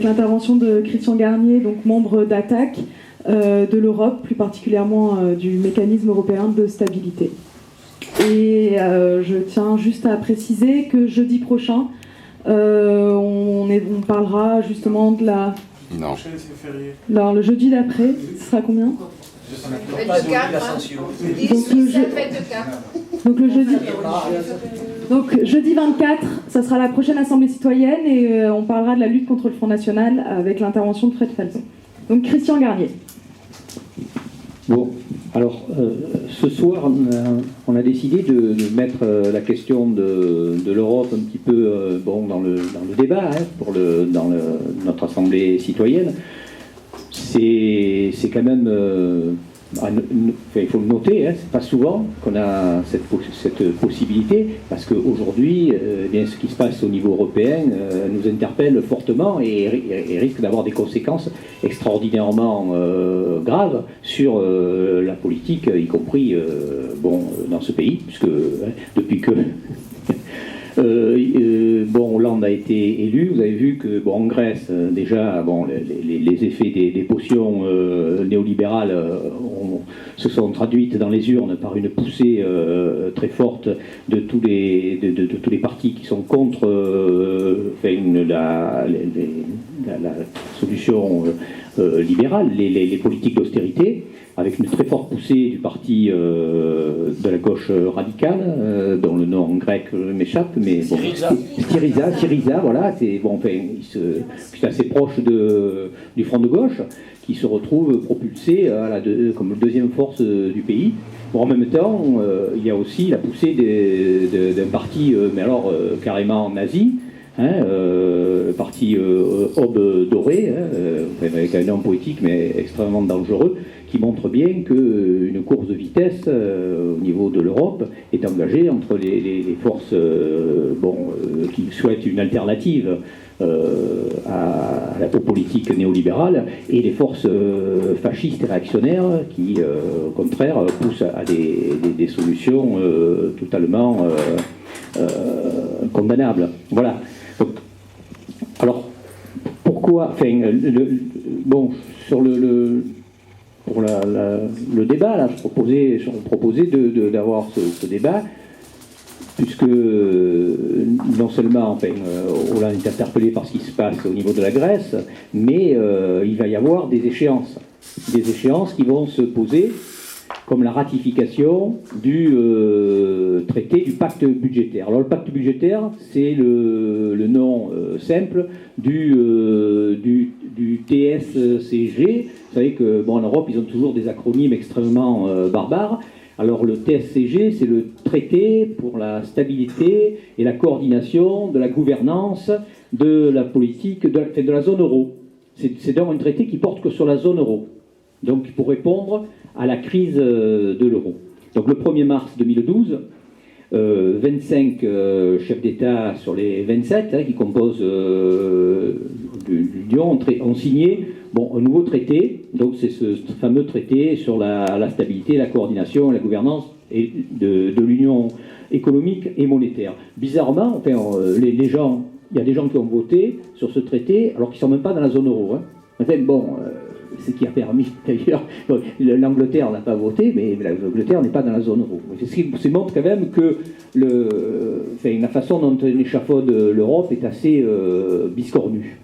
L'intervention de Christian Garnier, donc membre d'ATTAC, de l'Europe, plus particulièrement du mécanisme européen de stabilité. Et je tiens juste à préciser que jeudi prochain, on parlera justement de la... Non. Alors le jeudi d'après, ce sera combien ? Donc jeudi 24, ça sera la prochaine Assemblée citoyenne et on parlera de la lutte contre le Front National avec l'intervention de Fred Falzon. Donc Christian Garnier. Bon, alors ce soir on a décidé de mettre la question de l'Europe un petit peu dans le débat dans notre Assemblée citoyenne. C'est quand même... il faut le noter, c'est pas souvent qu'on a cette possibilité, parce qu'aujourd'hui, ce qui se passe au niveau européen nous interpelle fortement et risque d'avoir des conséquences extraordinairement graves sur la politique, y compris dans ce pays, puisque depuis que Hollande a été élu, vous avez vu que en Grèce déjà les effets des potions néolibérales se sont traduites dans les urnes par une poussée très forte de tous les partis qui sont contre la solution libérale, les politiques d'austérité, avec une très forte poussée du parti de la gauche radicale, dont le nom en grec m'échappe, mais Syriza, voilà, c'est assez proche du front de gauche, qui se retrouve propulsé comme deuxième force du pays. Bon, en même temps, il y a aussi la poussée d'un parti, carrément nazi, le parti Aube Dorée, avec un nom poétique mais extrêmement dangereux, qui montre bien qu'une course de vitesse au niveau de l'Europe est engagée entre les forces qui souhaitent une alternative aux politiques néolibérales et les forces fascistes et réactionnaires qui, au contraire, poussent à des solutions totalement condamnables. Voilà. Donc, alors, pourquoi sur pour le débat, là, je proposais d'avoir ce débat, puisque non seulement Hollande est interpellé par ce qui se passe au niveau de la Grèce, mais il va y avoir des échéances qui vont se poser, comme la ratification du traité du pacte budgétaire. Alors le pacte budgétaire, c'est le nom simple du TSCG. Vous savez qu'en Europe, ils ont toujours des acronymes extrêmement barbares. Alors le TSCG, c'est le traité pour la stabilité et la coordination de la gouvernance de la politique de la zone euro. C'est donc un traité qui porte que sur la zone euro. Donc pour répondre à la crise de l'euro. Donc le 1er mars 2012, 25 chefs d'État sur les 27 qui composent l'Union ont signé un nouveau traité. Donc c'est ce fameux traité sur la stabilité, la coordination, la gouvernance de l'Union économique et monétaire. Bizarrement, les gens, il y a des gens qui ont voté sur ce traité alors qu'ils ne sont même pas dans la zone euro. Ce qui a permis, d'ailleurs, l'Angleterre n'a pas voté, mais l'Angleterre n'est pas dans la zone euro. Ce montre quand même que la façon dont on échafaude l'Europe est assez biscornue.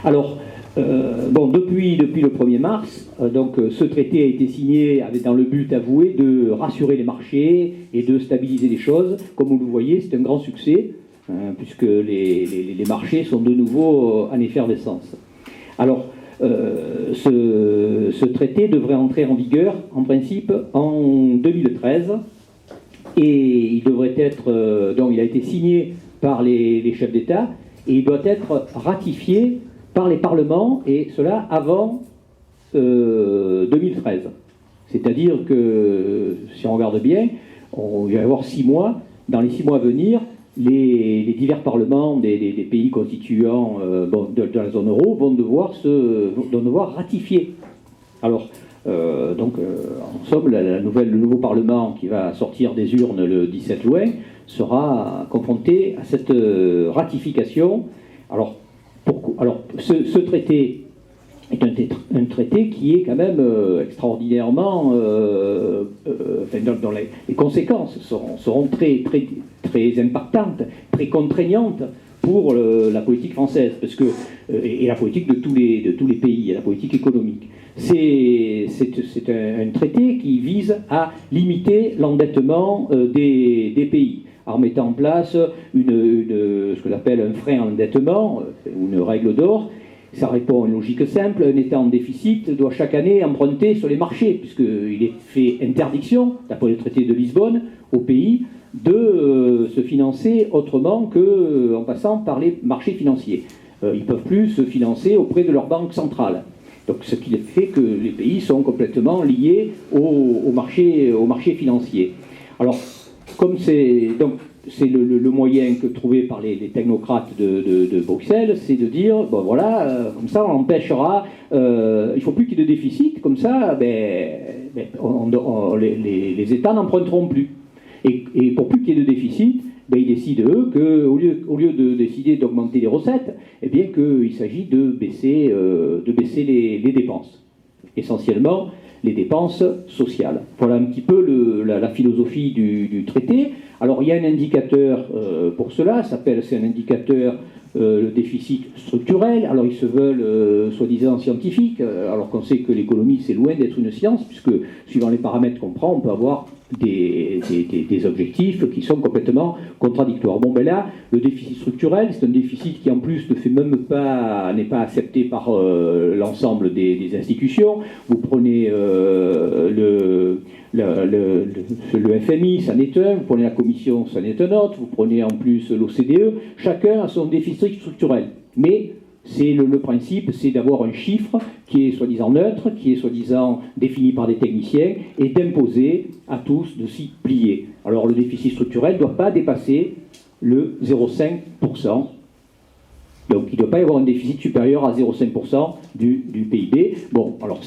Alors, depuis le 1er mars, ce traité a été signé dans le but avoué de rassurer les marchés et de stabiliser les choses. Comme vous le voyez, c'est un grand succès, puisque les marchés sont de nouveau en effervescence. Alors, ce traité devrait entrer en vigueur, en principe, en 2013, et il devrait être, il a été signé par les chefs d'État, et il doit être ratifié par les parlements, et cela avant 2013. C'est-à-dire que, si on regarde bien, il va y avoir 6 mois. Dans les 6 mois à venir, les divers parlements des pays constituants de la zone euro vont devoir ratifier. Alors, en somme, le nouveau parlement qui va sortir des urnes le 17 juin sera confronté à cette ratification. Alors, Alors, ce traité est un traité qui est quand même extraordinairement... dont les conséquences seront très, très, très impactantes, très contraignantes pour la politique française, parce que, et la politique de tous les pays, et la politique économique. C'est un traité qui vise à limiter l'endettement des pays, en mettant en place ce que j'appelle un frein à l'endettement, une règle d'or. Ça répond à une logique simple. Un État en déficit doit chaque année emprunter sur les marchés, puisqu'il est fait interdiction, d'après le traité de Lisbonne, aux pays de se financer autrement qu'en passant par les marchés financiers. Ils ne peuvent plus se financer auprès de leur banque centrale. Donc, ce qui fait que les pays sont complètement liés au marché financier. Alors, comme c'est le moyen que trouvé par les technocrates de Bruxelles, c'est de dire, bon voilà, comme ça on empêchera, il ne faut plus qu'il y ait de déficit, comme ça les États n'emprunteront plus. Et pour plus qu'il y ait de déficit, ils décident eux qu'au lieu de décider d'augmenter les recettes, eh bien qu'il s'agit de baisser les dépenses. Essentiellement les dépenses sociales. Voilà un petit peu la philosophie du traité. Alors il y a un indicateur pour cela, c'est un indicateur le déficit structurel. Alors ils se veulent soi-disant scientifiques, alors qu'on sait que l'économie c'est loin d'être une science, puisque suivant les paramètres qu'on prend, on peut avoir des objectifs qui sont complètement contradictoires. Bon ben là, le déficit structurel, c'est un déficit qui en plus n'est pas accepté par l'ensemble des institutions. Vous prenez le FMI, ça n'est un, vous prenez la Commission, ça n'est un autre, vous prenez en plus l'OCDE, chacun a son déficit structurel. Mais le principe, c'est d'avoir un chiffre qui est soi-disant neutre, qui est soi-disant défini par des techniciens, et d'imposer à tous de s'y plier. Alors le déficit structurel ne doit pas dépasser le 0,5%. Donc il ne doit pas y avoir un déficit supérieur à 0,5% du PIB. Bon, alors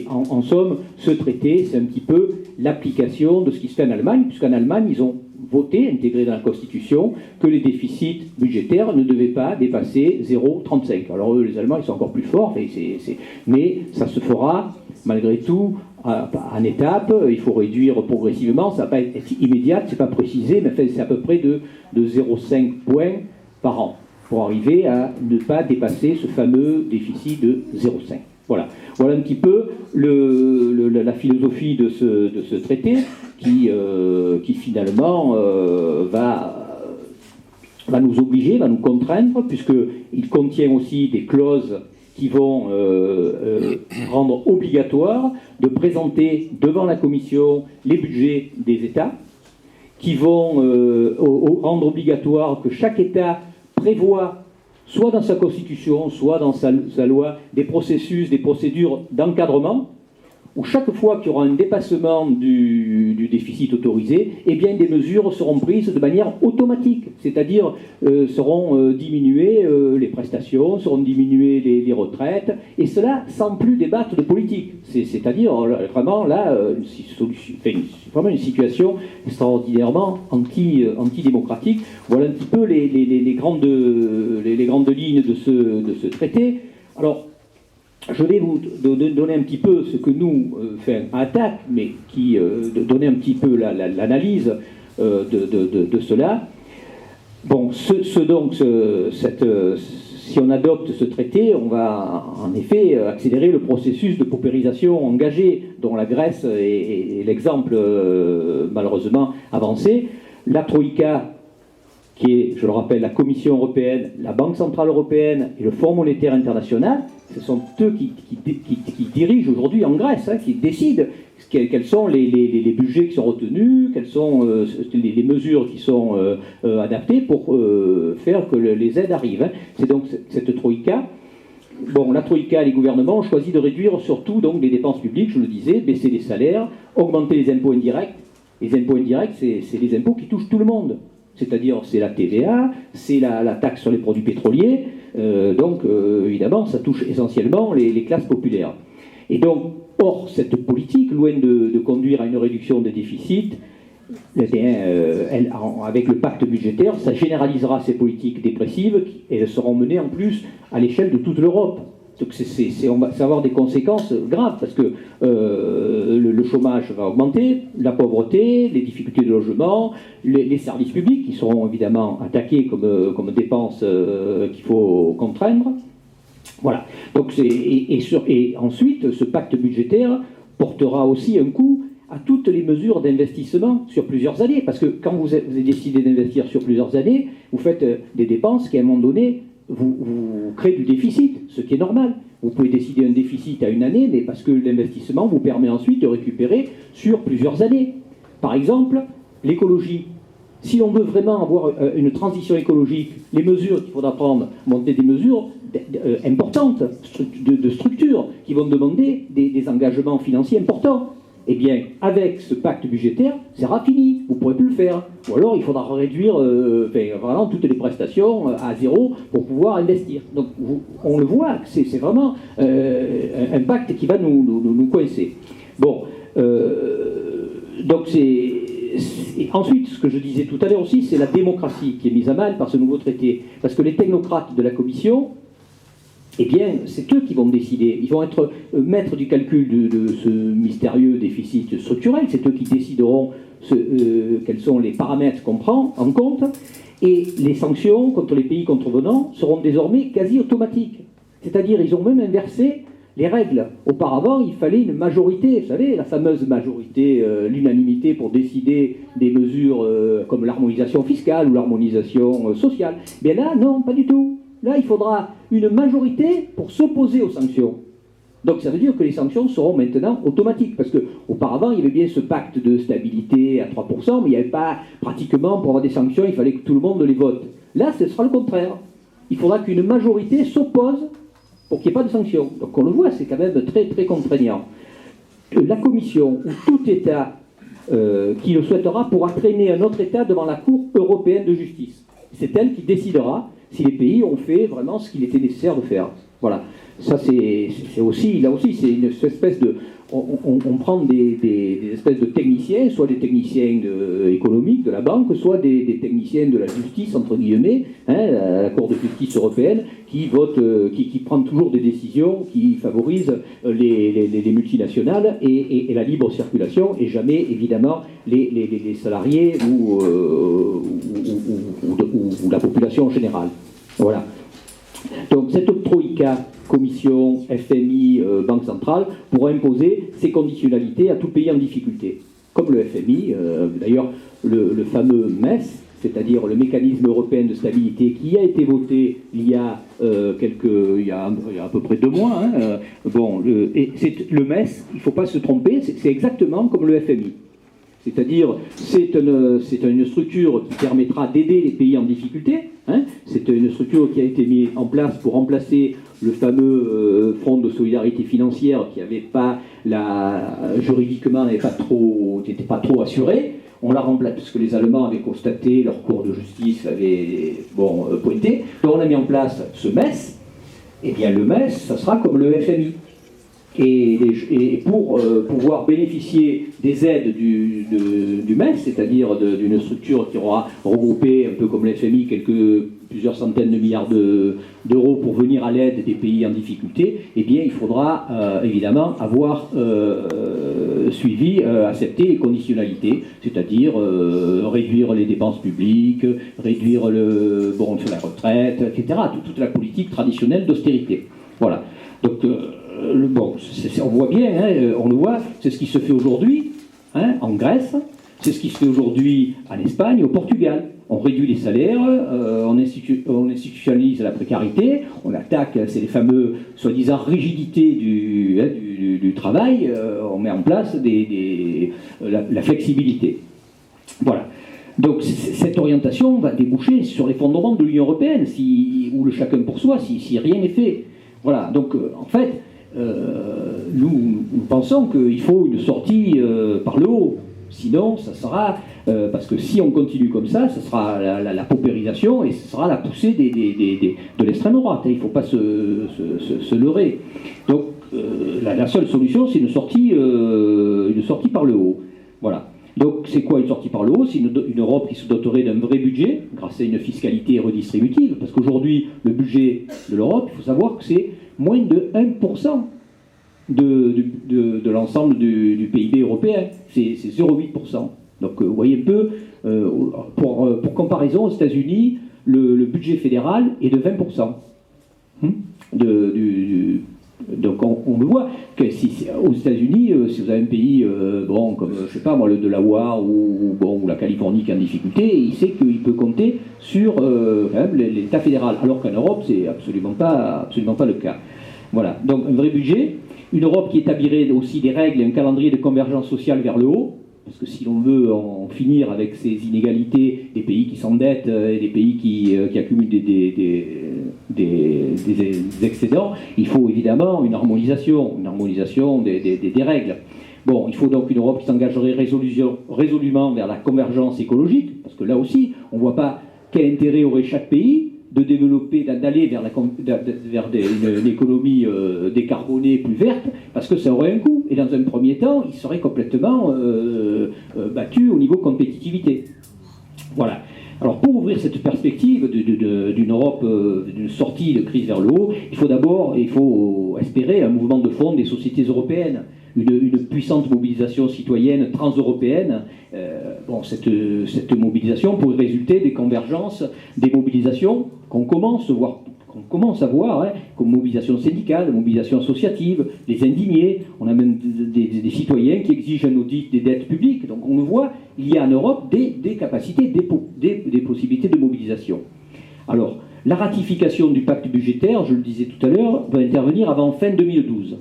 en somme, ce traité, c'est un petit peu l'application de ce qui se fait en Allemagne, puisqu'en Allemagne, ils ont voté, intégré dans la Constitution, que les déficits budgétaires ne devaient pas dépasser 0,35. Alors eux, les Allemands, ils sont encore plus forts, mais ça se fera malgré tout en étapes. Il faut réduire progressivement, ça ne va pas être immédiat, c'est pas précisé, mais c'est à peu près de 0,5 points par an, pour arriver à ne pas dépasser ce fameux déficit de 0,5. Voilà un petit peu la philosophie de ce traité qui finalement va nous obliger, va nous contraindre, puisqu'il contient aussi des clauses qui vont rendre obligatoire de présenter devant la Commission les budgets des États, qui vont rendre obligatoire que chaque État prévoit, soit dans sa constitution, soit dans sa loi, des procédures d'encadrement, où chaque fois qu'il y aura un dépassement du déficit autorisé, eh bien des mesures seront prises de manière automatique, c'est-à-dire seront diminuées les prestations, seront diminuées les retraites, et cela sans plus débattre de politique. C'est-à-dire vraiment là, vraiment une situation extraordinairement antidémocratique. Voilà un petit peu les grandes lignes de ce traité. Alors, je vais vous donner un petit peu ce que nous attaque, mais qui donner un petit peu l'analyse de cela. Bon, si on adopte ce traité, on va en effet accélérer le processus de paupérisation engagé, dont la Grèce est l'exemple malheureusement avancé. La Troïka, qui est, je le rappelle, la Commission européenne, la Banque centrale européenne et le Fonds monétaire international, ce sont eux qui dirigent aujourd'hui en Grèce, qui décident quels sont les budgets qui sont retenus, quelles sont les mesures qui sont adaptées pour faire que les aides arrivent. C'est donc cette Troïka. Bon, la Troïka et les gouvernements ont choisi de réduire surtout donc, les dépenses publiques, je le disais, baisser les salaires, augmenter les impôts indirects. Les impôts indirects, c'est les impôts qui touchent tout le monde. C'est-à-dire, c'est la TVA, c'est la taxe sur les produits pétroliers, donc évidemment, ça touche essentiellement les classes populaires. Et donc, or, cette politique, loin de conduire à une réduction des déficits, avec le pacte budgétaire, ça généralisera ces politiques dépressives et elles seront menées en plus à l'échelle de toute l'Europe. Donc ça va avoir des conséquences graves parce que le chômage va augmenter, la pauvreté, les difficultés de logement, les services publics qui seront évidemment attaqués comme dépenses qu'il faut contraindre. Voilà. Donc et ensuite, ce pacte budgétaire portera aussi un coup à toutes les mesures d'investissement sur plusieurs années. Parce que quand vous avez décidé d'investir sur plusieurs années, vous faites des dépenses qui, à un moment donné, vous créez du déficit, ce qui est normal. Vous pouvez décider un déficit à une année, mais parce que l'investissement vous permet ensuite de récupérer sur plusieurs années. Par exemple, l'écologie. Si on veut vraiment avoir une transition écologique, les mesures qu'il faudra prendre vont être des mesures importantes, de structure, qui vont demander des engagements financiers importants. Eh bien, avec ce pacte budgétaire, ça sera fini, vous ne pourrez plus le faire. Ou alors, il faudra réduire vraiment toutes les prestations à zéro pour pouvoir investir. Donc, on le voit, c'est vraiment un pacte qui va nous coincer. Bon, donc ensuite, ce que je disais tout à l'heure aussi, c'est la démocratie qui est mise à mal par ce nouveau traité. Parce que les technocrates de la Commission, eh bien, c'est eux qui vont décider. Ils vont être maîtres du calcul de ce mystérieux déficit structurel. C'est eux qui décideront quels sont les paramètres qu'on prend en compte. Et les sanctions contre les pays contrevenants seront désormais quasi automatiques. C'est-à-dire, ils ont même inversé les règles. Auparavant, il fallait une majorité, vous savez, la fameuse majorité, l'unanimité pour décider des mesures comme l'harmonisation fiscale ou l'harmonisation sociale. Bien là, non, pas du tout. Là, il faudra une majorité pour s'opposer aux sanctions. Donc ça veut dire que les sanctions seront maintenant automatiques, parce qu'auparavant, il y avait bien ce pacte de stabilité à 3%, mais il n'y avait pas, pratiquement, pour avoir des sanctions, il fallait que tout le monde les vote. Là, ce sera le contraire. Il faudra qu'une majorité s'oppose pour qu'il n'y ait pas de sanctions. Donc on le voit, c'est quand même très, très contraignant. La Commission, ou tout État qui le souhaitera, pourra traîner un autre État devant la Cour européenne de justice. C'est elle qui décidera si les pays ont fait vraiment ce qu'il était nécessaire de faire. Voilà. Ça, c'est aussi, là aussi, c'est une espèce de... On prend des espèces de techniciens, soit des techniciens économiques de la banque, soit des techniciens de la justice, entre guillemets, la Cour de justice européenne, qui prend toujours des décisions qui favorisent les multinationales et la libre circulation, et jamais, évidemment, les salariés ou la population en général. Voilà. Donc cette troïka, Commission, FMI, Banque centrale, pourra imposer ces conditionnalités à tout pays en difficulté. Comme le FMI, d'ailleurs le fameux MES, c'est-à-dire le mécanisme européen de stabilité qui a été voté il y a à peu près 2 mois. Le MES, il ne faut pas se tromper, c'est exactement comme le FMI. C'est-à-dire, c'est une structure qui permettra d'aider les pays en difficulté. C'est une structure qui a été mise en place pour remplacer le fameux fonds de solidarité financière qui n'avait pas juridiquement n'était pas trop assuré. On l'a remplacé parce que les Allemands avaient constaté, leur cour de justice avait pointé. Donc on a mis en place ce MES. Et bien le MES, ça sera comme le FMI. Et pour pouvoir bénéficier des aides du MES, c'est-à-dire d'une structure qui aura regroupé, un peu comme l'FMI, plusieurs centaines de milliards d'euros pour venir à l'aide des pays en difficulté, eh bien il faudra évidemment avoir accepté les conditionnalités, c'est-à-dire réduire les dépenses publiques, réduire sur la retraite, etc. Toute la politique traditionnelle d'austérité. Voilà. Donc on voit bien, on le voit, c'est ce qui se fait aujourd'hui en Grèce, c'est ce qui se fait aujourd'hui en Espagne, au Portugal. On réduit les salaires, on institutionnalise la précarité, on attaque, c'est les fameux soi-disant rigidités du travail, on met en place la flexibilité. Voilà. Donc cette orientation va déboucher sur l'effondrement de l'Union européenne, ou le chacun pour soi, si rien n'est fait. Voilà. Donc en fait, nous pensons qu'il faut une sortie par le haut. Sinon, ça sera, parce que si on continue comme ça sera la paupérisation et ce sera la poussée de l'extrême droite. Il ne faut pas se leurrer. Donc, la seule solution, c'est une sortie par le haut. Voilà. Donc c'est quoi une sortie par le haut? C'est une Europe qui se doterait d'un vrai budget, grâce à une fiscalité redistributive, parce qu'aujourd'hui, le budget de l'Europe, il faut savoir que c'est moins de 1% de l'ensemble du PIB européen. C'est 0,8%. Donc vous voyez un peu, pour comparaison, aux États-Unis, le budget fédéral est de 20%. Donc on le voit que aux États-Unis, si vous avez un pays bon, comme je sais pas moi, le Delaware ou la Californie qui est en difficulté, il sait qu'il peut compter sur quand même l'État fédéral, alors qu'en Europe c'est absolument pas le cas. Voilà, donc un vrai budget, une Europe qui établirait aussi des règles et un calendrier de convergence sociale vers le haut. Parce que si l'on veut en finir avec ces inégalités, des pays qui s'endettent et des pays qui accumulent des excédents, il faut évidemment une harmonisation des règles. Bon, il faut donc une Europe qui s'engagerait résolument vers la convergence écologique, parce que là aussi, on ne voit pas quel intérêt aurait chaque pays de développer, d'aller vers une économie décarbonée plus verte, parce que ça aurait un coût. Et dans un premier temps, il serait complètement battu au niveau compétitivité. Voilà. Alors pour ouvrir cette perspective d'une Europe, d'une sortie de crise vers le haut, il faut espérer un mouvement de fond des sociétés européennes, une puissante mobilisation citoyenne transeuropéenne. Cette mobilisation pourrait résulter des convergences, des mobilisations qu'on commence à voir, comme mobilisation syndicale, mobilisation associative, les indignés, on a même des citoyens qui exigent un audit des dettes publiques. Donc on le voit, il y a en Europe des capacités, des possibilités de mobilisation. Alors, la ratification du pacte budgétaire, je le disais tout à l'heure, va intervenir avant fin 2012.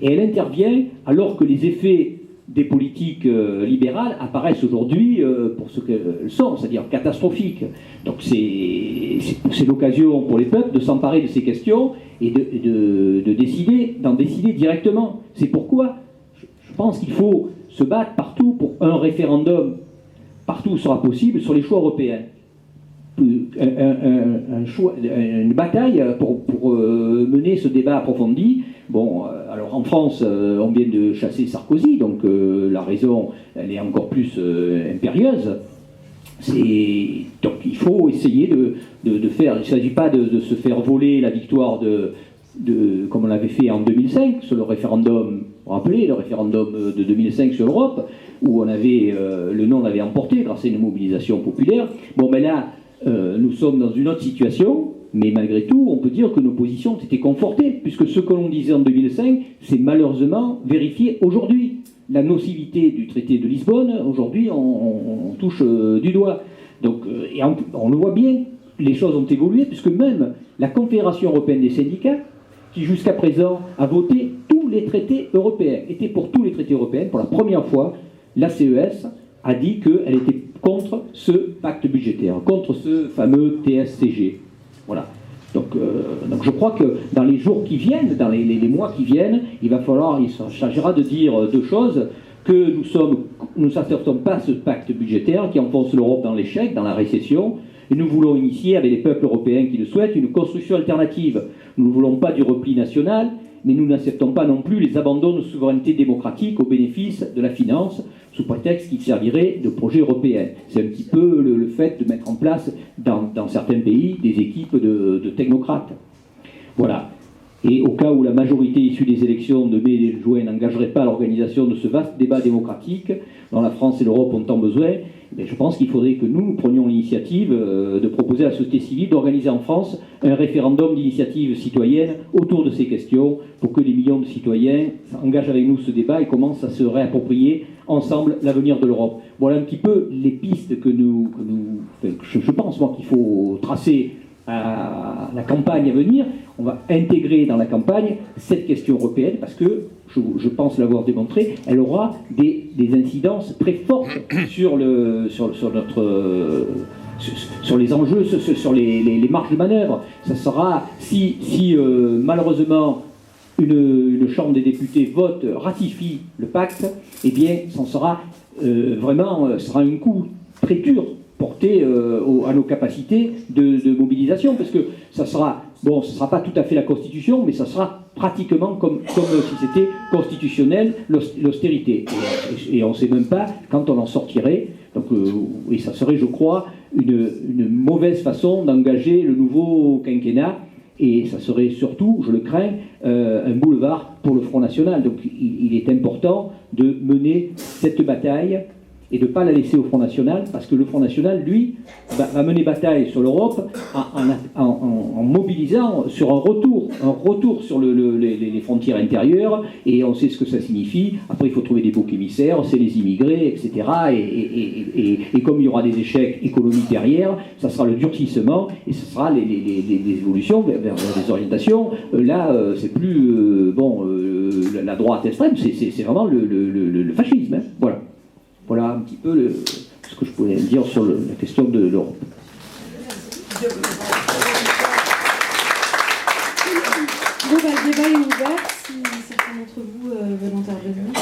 Et elle intervient alors que les effets des politiques libérales apparaissent aujourd'hui pour ce qu'elles sont, c'est-à-dire catastrophiques. Donc c'est l'occasion pour les peuples de s'emparer de ces questions et d'en décider directement. C'est pourquoi je pense qu'il faut se battre partout pour un référendum, partout où sera possible, sur les choix européens. Une bataille pour mener ce débat approfondi. Bon, alors en France, on vient de chasser Sarkozy, donc la raison, elle est encore plus impérieuse. Donc il faut essayer de faire, il ne s'agit pas de se faire voler la victoire comme on l'avait fait en 2005 sur le référendum, vous vous rappelez, le référendum de 2005 sur l'Europe, où le non l'avait emporté grâce à une mobilisation populaire. Bon, mais là, nous sommes dans une autre situation, mais malgré tout, on peut dire que nos positions ont été confortées, puisque ce que l'on disait en 2005, c'est malheureusement vérifié aujourd'hui. La nocivité du traité de Lisbonne, aujourd'hui, on touche du doigt. Donc, et on le voit bien, les choses ont évolué, puisque même la Confédération européenne des syndicats, qui jusqu'à présent a voté tous les traités européens, était pour tous les traités européens, pour la première fois, la CES a dit qu'elle était contre ce pacte budgétaire, contre ce fameux TSCG. Voilà. Donc je crois que dans les jours qui viennent, dans les mois qui viennent, il s'agira de dire deux choses, que nous n'acceptons pas ce pacte budgétaire qui enfonce l'Europe dans l'échec, dans la récession, et nous voulons initier, avec les peuples européens qui le souhaitent, une construction alternative. Nous ne voulons pas du repli national, mais nous n'acceptons pas non plus les abandons de souveraineté démocratique au bénéfice de la finance, sous prétexte qu'il servirait de projet européen. C'est un petit peu le fait de mettre en place, dans certains pays, des équipes de technocrates. Voilà. Et au cas où la majorité issue des élections de mai et de juin n'engagerait pas l'organisation de ce vaste débat démocratique dont la France et l'Europe ont tant besoin, je pense qu'il faudrait que nous prenions l'initiative de proposer à la société civile d'organiser en France un référendum d'initiative citoyenne autour de ces questions pour que les millions de citoyens engagent avec nous ce débat et commencent à se réapproprier ensemble l'avenir de l'Europe. Voilà un petit peu les pistes que je pense moi qu'il faut tracer à la campagne à venir. On va intégrer dans la campagne cette question européenne parce que, je pense l'avoir démontré, elle aura des incidences très fortes sur les enjeux, sur les marges de manœuvre. Ça sera, si malheureusement une Chambre des députés ratifie le pacte, eh bien, ça sera un coup très dur porté à nos capacités de mobilisation, parce que ça sera bon, ce ne sera pas tout à fait la Constitution, mais ça sera pratiquement comme si c'était constitutionnel, l'austérité. Et on ne sait même pas quand on en sortirait. Donc, et ça serait, je crois, une mauvaise façon d'engager le nouveau quinquennat. Et ça serait surtout, je le crains, un boulevard pour le Front National. Donc il est important de mener cette bataille et de ne pas la laisser au Front National, parce que le Front National, lui, va mener bataille sur l'Europe en mobilisant sur un retour sur les frontières intérieures, et on sait ce que ça signifie. Après, il faut trouver des boucs émissaires, c'est les immigrés, etc. Et comme il y aura des échecs économiques derrière, ça sera le durcissement, et ce sera les évolutions vers des orientations. Là, c'est plus la droite extrême, c'est vraiment le fascisme. Hein. Voilà un petit peu ce que je pouvais dire sur la question de l'Europe. Bon, le débat est ouvert si certains d'entre vous veulent intervenir.